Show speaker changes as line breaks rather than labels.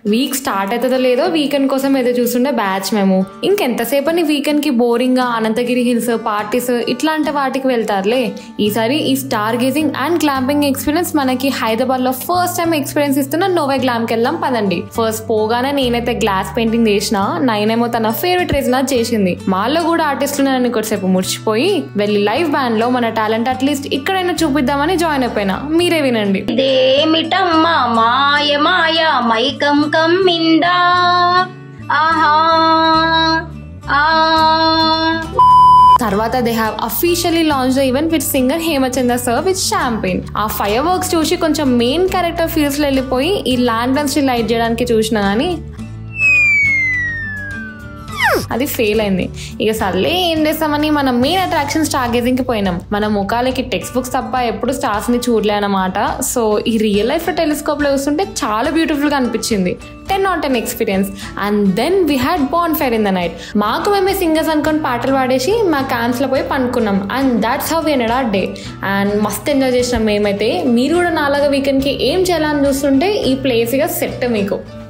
Week start అవుతుందో లేదో weekend కోసం ఏదో చూస్తుండే బ్యాచ్ మేము. ఇంకెంతసేపు అని వీకెండ్ కి బోరింగ్ గా అనంతగిరి హిల్స్, పార్టీస్ ఇట్లాంటి వాటికి వెళ్తారులే. ఈసారి ఈ స్టార్ గేజింగ్ అండ్ గ్లాంపింగ్ ఎక్స్పీరియన్స్ మనకి హైదరాబాద్ లో ఫస్ట్ టైం ఎక్స్పీరియన్స్ ఇస్తున్న నోవే గ్లామ్ కి వెళ్దాం పదండి. ఫస్ట్ పోగానే నేనైతే గ్లాస్ పెయింటింగ్ చేసిన, నైనేమో తన ఫేవరెట్ రీజన్ చేసింది. మాలో కూడా ఆర్టిస్టులు నన్ను కొద్దిసేపు ముడిచిపోయి వెళ్ళి లైవ్ బ్యాండ్ లో మన టాలెంట్ అట్లీస్ట్ ఇక్కడైనా చూపిద్దామని జాయిన్ అయిపోయినా. మీరే వినండి.
ఇదేమిటమ్మా మాయ మాయ మైకం కమ్మిందా ఆహా ఆ.
తర్వాత they have officially launch the event with singer Hemachandra sir with champagne. ఆ ఫైర్ వర్క్స్ చూసి కొంచెం మెయిన్ క్యారెక్టర్ ఫీల్స్ లో వెళ్ళిపోయి ఈ ల్యాంటర్న్స్ ని లైట్ చేయడానికి చూసినా గానీ అది ఫెయిల్ అయింది. ఇక సర్లే ఏం చేస్తామని మనం మెయిన్ అట్రాక్షన్ స్టార్ గేజింగ్ కి పోయినాం. మన ముఖాలకి టెక్స్ట్ బుక్స్ తప్ప ఎప్పుడు స్టార్స్ ని చూడలే అన్నమాట. సో ఈ రియల్ లైఫ్ లో టెలిస్కోప్ లో చూస్తుంటే చాలా బ్యూటిఫుల్ గా అనిపించింది. 10/10 experience. And then we had bonfire in the night. మాకు మేమే సింగర్స్ అనుకుని పాటలు పాడేసి మా క్యాంప్స్ లో పోయి పండుకున్నాం. And that's how we ended our day. And మస్త్ ఎంజాయ్ చేసినాం మేమైతే. మీరు కూడా నాలాగా వీకెండ్ కి ఏం చేయాలని చూస్తుంటే ఈ ప్లేస్ గా సెట్ మీకు.